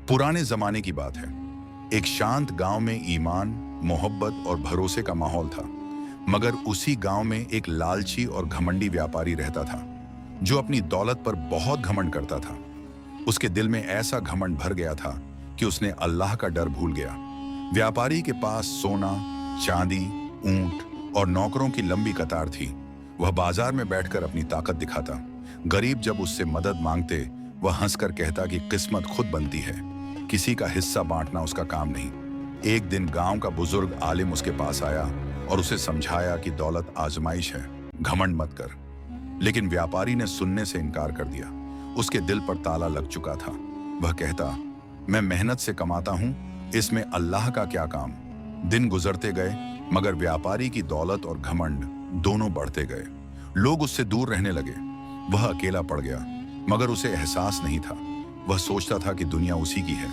पुराने जमाने की बात है। एक शांत गांव में ईमान, मोहब्बत और भरोसे का माहौल था। मगर उसी गांव में एक लालची और घमंडी व्यापारी रहता था, जो अपनी दौलत पर बहुत घमंड करता था। उसके दिल में ऐसा घमंड भर गया था कि उसने अल्लाह का डर भूल गया। व्यापारी के पास सोना, चांदी, ऊंट और नौकरों की लंबी कतार थी। वह बाजार में बैठकर अपनी ताकत दिखाता। गरीब जब उससे मदद मांगते, वह हंसकर कहता कि किस्मत खुद बनती है, किसी का हिस्सा बांटना उसका काम नहीं। एक दिन गांव का बुजुर्ग आलिम उसके पास आया और उसे समझाया कि दौलत आजमाइश है, घमंड मत कर। लेकिन व्यापारी ने सुनने से इनकार कर दिया। उसके दिल पर ताला लग चुका था। वह कहता, मैं मेहनत से कमाता हूं, इसमें अल्लाह का क्या काम। दिन गुजरते गए, मगर व्यापारी की दौलत और घमंड दोनों बढ़ते गए। लोग उससे दूर रहने लगे। वह अकेला पड़ गया, मगर उसे एहसास नहीं था। वह सोचता था कि दुनिया उसी की है,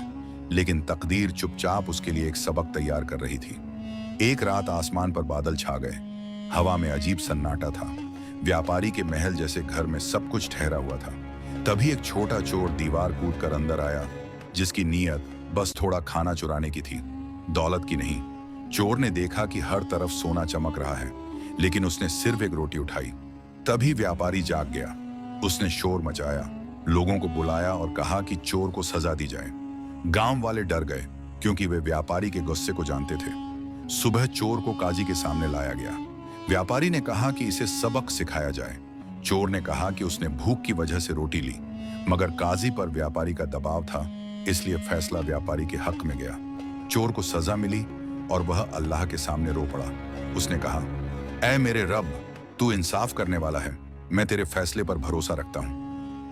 लेकिन तकदीर चुपचाप उसके लिए एक सबक तैयार कर रही थी। एक रात आसमान पर बादल छा गए। हवा में अजीब सन्नाटा था। व्यापारी के महल जैसे घर में सब कुछ ठहरा हुआ था। तभी एक छोटा चोर दीवार कूदकर अंदर आया, जिसकी नीयत बस थोड़ा खाना चुराने की थी, दौलत की नहीं। चोर ने देखा कि हर तरफ सोना चमक रहा है, लेकिन उसने सिर्फ एक रोटी उठाई। तभी व्यापारी जाग गया। उसने शोर मचाया, लोगों को बुलाया और कहा कि चोर को सजा दी जाए। गांव वाले डर गए, क्योंकि वे व्यापारी के गुस्से को जानते थे। सुबह चोर को काजी के सामने लाया गया। व्यापारी ने कहा कि इसे सबक सिखाया जाए। चोर ने कहा कि उसने भूख की वजह से रोटी ली, मगर काजी पर व्यापारी का दबाव था, इसलिए फैसला व्यापारी के हक में गया। चोर को सजा मिली और वह अल्लाह के सामने रो पड़ा। उसने कहा, ऐ मेरे रब, तू इंसाफ करने वाला है, मैं तेरे फैसले पर भरोसा रखता हूं।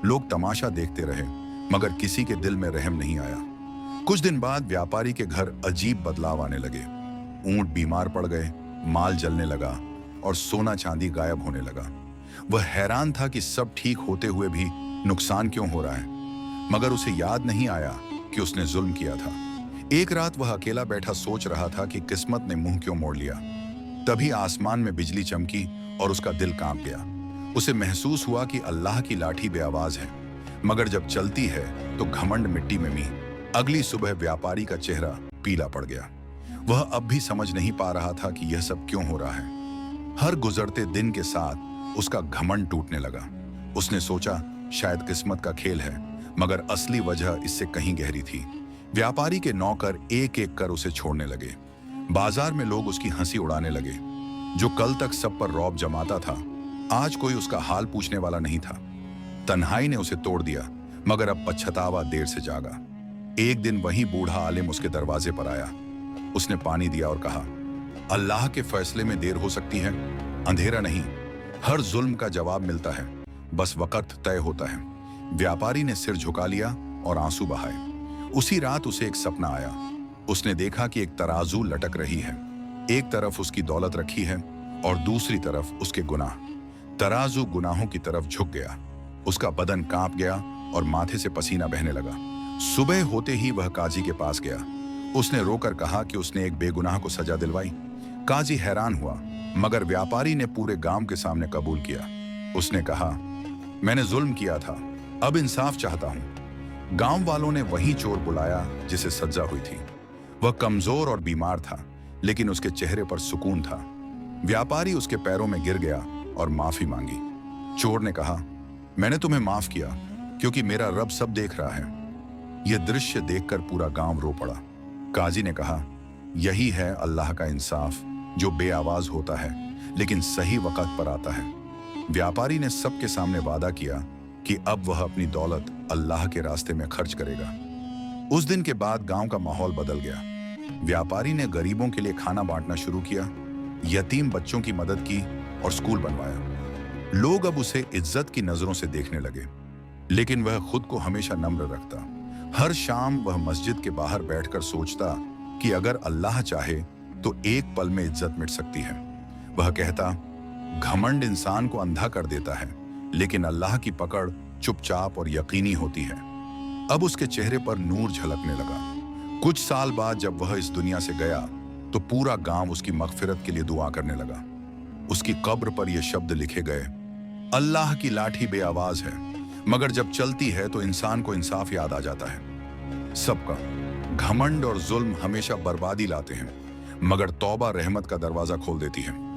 लोग तमाशा देखते रहे, मगर किसी के दिल में रहम नहीं आया। कुछ दिन बाद व्यापारी के घर अजीब बदलाव आने लगे। ऊंट बीमार पड़ गए, माल जलने लगा और सोना चांदी गायब होने लगा। वह हैरान था कि सब ठीक होते हुए भी नुकसान क्यों हो रहा है, मगर उसे याद नहीं आया कि उसने जुल्म किया था। एक रात वह अकेला बैठा सोच रहा था कि किस्मत ने मुंह क्यों मोड़ लिया। तभी आसमान में बिजली चमकी और उसका दिल कांप गया। उसे महसूस हुआ कि अल्लाह की लाठी बेआवाज है, मगर जब चलती है तो घमंड मिट्टी में मिल। अगली सुबह व्यापारी का चेहरा पीला पड़ गया। वह अब भी समझ नहीं पा रहा था कि यह सब क्यों हो रहा है। हर गुजरते दिन के साथ उसका घमंड टूटने लगा। उसने सोचा, शायद किस्मत का खेल है, मगर असली वजह इससे कहीं गहरी थी। व्यापारी के नौकर एक एक कर उसे छोड़ने लगे। बाजार में लोग उसकी हंसी उड़ाने लगे। जो कल तक सब पर रौब जमाता था, आज कोई उसका हाल पूछने वाला नहीं था। तन्हाई ने उसे तोड़ दिया, मगर अब पछतावा देर से जागा। एक दिन वही बूढ़ा आलिम उसके दरवाजे पर आया। उसने पानी दिया और कहा, अल्लाह के फैसले में देर हो सकती है, अंधेरा नहीं। हर जुल्म का जवाब मिलता है, बस वक्त तय होता है। व्यापारी ने सिर झुका लिया और आंसू बहाए। उसी रात उसे एक सपना आया। उसने देखा कि एक तराजू लटक रही है। एक तरफ उसकी दौलत रखी है और दूसरी तरफ उसके गुनाह। तराजू गुनाहों की तरफ झुक गया। उसका बदन कांप गया और माथे से पसीना बहने लगा। सुबह होते ही वह काजी के पास गया। उसने रोकर कहा कि उसने एक बेगुनाह को सजा दिलवाई। काजी हैरान हुआ, मगर व्यापारी ने पूरे गांव के सामने कबूल किया। उसने कहा, मैंने जुल्म किया था, अब इंसाफ चाहता हूं। गांव वालों ने वही चोर बुलाया जिसे सजा हुई थी। वह कमजोर और बीमार था, लेकिन उसके चेहरे पर सुकून था। व्यापारी उसके पैरों में गिर गया और माफी मांगी। चोर ने कहा, मैंने तुम्हें माफ किया, क्योंकि मेरा रब सब देख रहा है। यह दृश्य देखकर पूरा गांव रो पड़ा। काजी ने कहा, यही है अल्लाह का इंसाफ, जो बेआवाज होता है लेकिन सही वक्त पर आता है। व्यापारी ने सबके सामने वादा किया कि अब वह अपनी दौलत अल्लाह के रास्ते में खर्च करेगा। उस दिन के बाद गांव का माहौल बदल गया। व्यापारी ने गरीबों के लिए खाना बांटना शुरू किया, यतीम बच्चों की मदद की और स्कूल बनवाया। लोग अब उसे इज्जत की नजरों से देखने लगे, लेकिन वह खुद को हमेशा नम्र रखता। हर शाम वह मस्जिद के बाहर बैठकर सोचता कि अगर अल्लाह चाहे तो एक पल में इज्जत मिट सकती है। वह कहता, घमंड इंसान को अंधा कर देता है, लेकिन अल्लाह की पकड़ चुपचाप और यकीनी होती है। अब उसके चेहरे पर नूर झलकने लगा। कुछ साल बाद जब वह इस दुनिया से गया, तो पूरा गांव उसकी मगफिरत के लिए दुआ करने लगा। उसकी कब्र पर यह शब्द लिखे गए, अल्लाह की लाठी बेआवाज है, मगर जब चलती है तो इंसान को इंसाफ याद आ जाता है। सबका। घमंड और जुल्म हमेशा बर्बादी लाते हैं, मगर तौबा रहमत का दरवाजा खोल देती है।